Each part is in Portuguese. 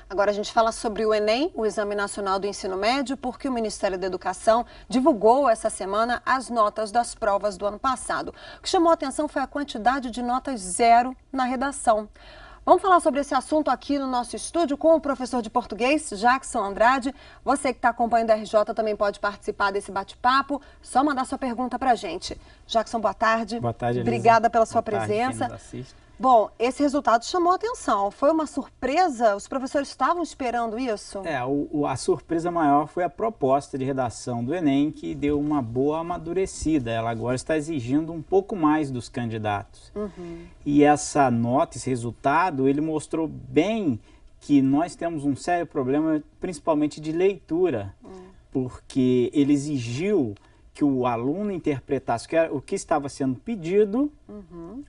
Agora a gente fala sobre o Enem, o Exame Nacional do Ensino Médio, porque o Ministério da Educação divulgou essa semana as notas das provas do ano passado. O que chamou a atenção foi a quantidade de notas zero na redação. Vamos falar sobre esse assunto aqui no nosso estúdio com o professor de português, Jackson Andrade. Você que está acompanhando a RJ também pode participar desse bate-papo. Só mandar sua pergunta para a gente. Jackson, boa tarde. Boa tarde, Elisa. Obrigada pela sua boa tarde, presença. quem nos assiste. Bom, esse resultado chamou a atenção. Foi uma surpresa? Os professores estavam esperando isso? A surpresa maior foi a proposta de redação do Enem, que deu uma boa amadurecida. Ela agora está exigindo um pouco mais dos candidatos. E essa nota, esse resultado, ele mostrou bem que nós temos um sério problema, principalmente de leitura, porque ele exigiu que o aluno interpretasse o que estava sendo pedido,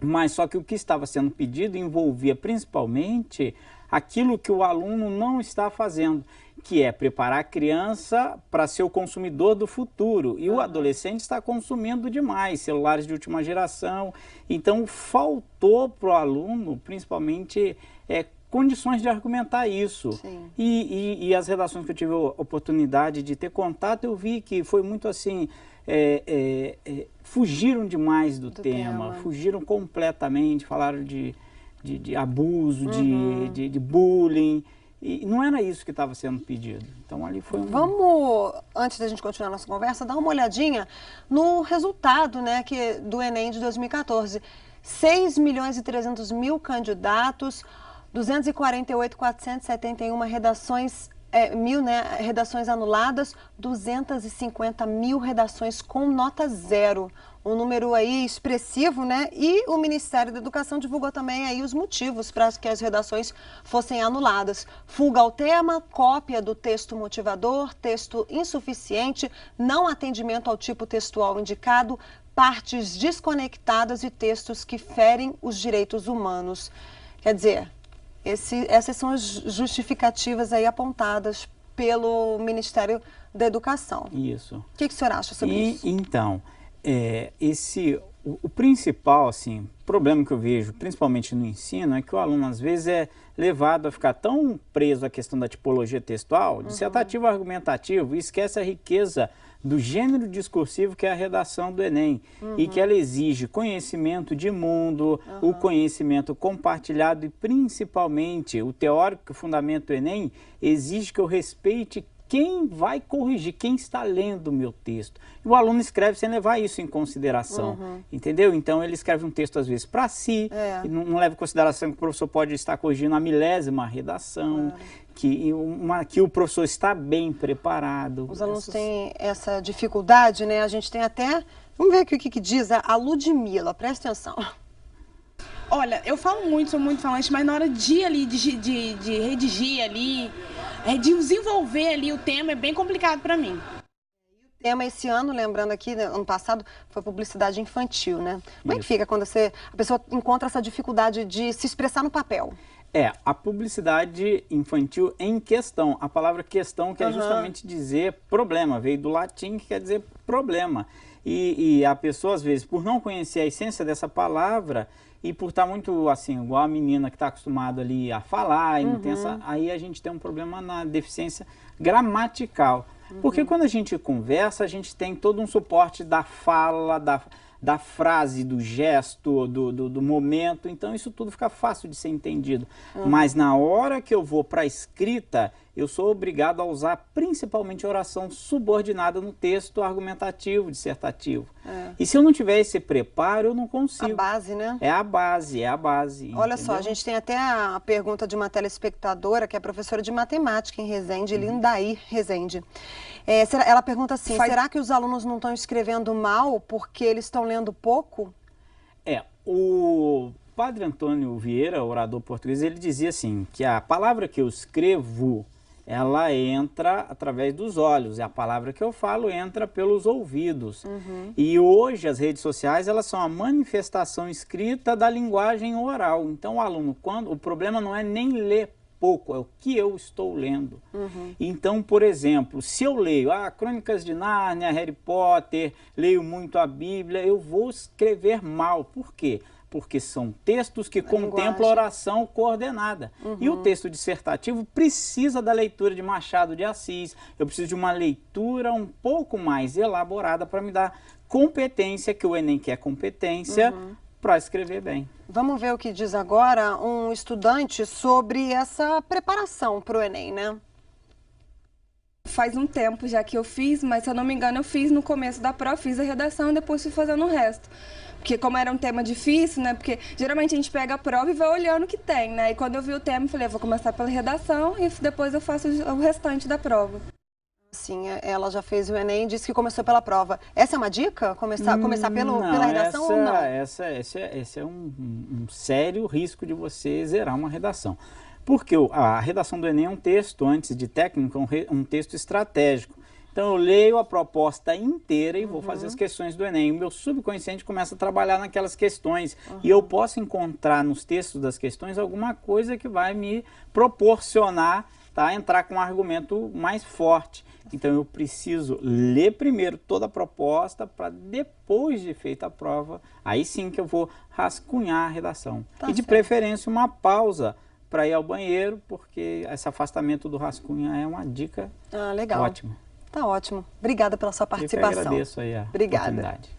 mas só que o que estava sendo pedido envolvia principalmente aquilo que o aluno não está fazendo, que é preparar a criança para ser o consumidor do futuro. E o adolescente está consumindo demais, celulares de última geração. Então, faltou para o aluno, principalmente, condições de argumentar isso. E as redações que eu tive a oportunidade de ter contato, eu vi que foi muito assim, fugiram demais do tema, fugiram completamente, falaram de abuso, de bullying, e não era isso que estava sendo pedido. Então ali foi Vamos, antes da gente continuar a nossa conversa, dar uma olhadinha no resultado, né, do Enem de 2014. 6.300.000 candidatos, 248.471 redações, redações anuladas, 250.000 redações com nota zero. Um número aí expressivo, né? E o Ministério da Educação divulgou também aí os motivos para que as redações fossem anuladas. Fuga ao tema, cópia do texto motivador, texto insuficiente, não atendimento ao tipo textual indicado, partes desconectadas e textos que ferem os direitos humanos. Quer dizer, essas são as justificativas aí apontadas pelo Ministério da Educação. Isso. O que o senhor acha sobre isso? Então, o principal assim, problema que eu vejo, principalmente no ensino, é que o aluno às vezes é levado a ficar tão preso à questão da tipologia textual, dissertativo argumentativo, e esquece a riqueza do gênero discursivo que é a redação do Enem, e que ela exige conhecimento de mundo, o conhecimento compartilhado e principalmente o teórico que fundamenta o Enem exige que eu respeite quem vai corrigir, quem está lendo o meu texto. E o aluno escreve sem levar isso em consideração, entendeu? Então ele escreve um texto às vezes para si, e não leva em consideração que o professor pode estar corrigindo a milésima redação, que o professor está bem preparado. Os alunos têm essa dificuldade, né? A gente tem até, vamos ver aqui o que diz a Ludmila, presta atenção. Olha, eu falo muito, sou muito falante, mas na hora de redigir ali, de desenvolver ali o tema é bem complicado para mim. O tema esse ano, lembrando aqui, ano passado, foi publicidade infantil, né? Como é que fica quando a pessoa encontra essa dificuldade de se expressar no papel? A publicidade infantil em questão. A palavra questão quer justamente dizer problema, veio do latim que quer dizer problema. E a pessoa, às vezes, por não conhecer a essência dessa palavra e por estar muito, assim, igual a menina que está acostumada ali a falar, e não tem aí a gente tem um problema na deficiência gramatical. Porque quando a gente conversa, a gente tem todo um suporte da fala, da frase, do gesto, do momento, então isso tudo fica fácil de ser entendido. Mas na hora que eu vou para a escrita, eu sou obrigado a usar principalmente oração subordinada no texto argumentativo, dissertativo. E se eu não tiver esse preparo, eu não consigo. A base, né? É a base. Olha entendeu? só, a gente tem até a pergunta de uma telespectadora, que é professora de matemática em Resende, Lindaí Resende. Ela pergunta assim, será que os alunos não estão escrevendo mal porque eles estão lendo pouco? O padre Antônio Vieira, orador português, ele dizia assim, que a palavra que eu escrevo, ela entra através dos olhos, e a palavra que eu falo entra pelos ouvidos. E hoje as redes sociais, elas são a manifestação escrita da linguagem oral. Então o aluno, o problema não é nem ler pouco, é o que eu estou lendo. Então, por exemplo, se eu leio Crônicas de Nárnia, Harry Potter, leio muito a Bíblia, eu vou escrever mal. Por quê? porque são textos que contemplam linguagem. oração coordenada. E o texto dissertativo precisa da leitura de Machado de Assis, eu preciso de uma leitura um pouco mais elaborada para me dar competência, que o Enem quer competência, para escrever bem. Vamos ver o que diz agora um estudante sobre essa preparação para o Enem, né? Faz um tempo já que eu fiz, mas se eu não me engano eu fiz no começo da prova, fiz a redação e depois fui fazendo o resto. Porque como era um tema difícil, né, porque geralmente a gente pega a prova e vai olhando o que tem, né, e quando eu vi o tema eu falei, eu vou começar pela redação e depois eu faço o restante da prova. Sim, ela já fez o Enem e disse que começou pela prova. Essa é uma dica? Começar pela redação ou não? Esse é um sério risco de você zerar uma redação. Porque a redação do Enem é um texto, antes de técnico, um texto estratégico. Então eu leio a proposta inteira e vou fazer as questões do Enem. O meu subconsciente começa a trabalhar naquelas questões. E eu posso encontrar nos textos das questões alguma coisa que vai me proporcionar, tá, entrar com um argumento mais forte. Então eu preciso ler primeiro toda a proposta para depois de feita a prova, aí sim que eu vou rascunhar a redação. E de preferência uma pausa para ir ao banheiro, porque esse afastamento do rascunho é uma dica legal. ótima. Tá ótimo. Obrigada pela sua participação. Eu que agradeço aí a Obrigada. oportunidade.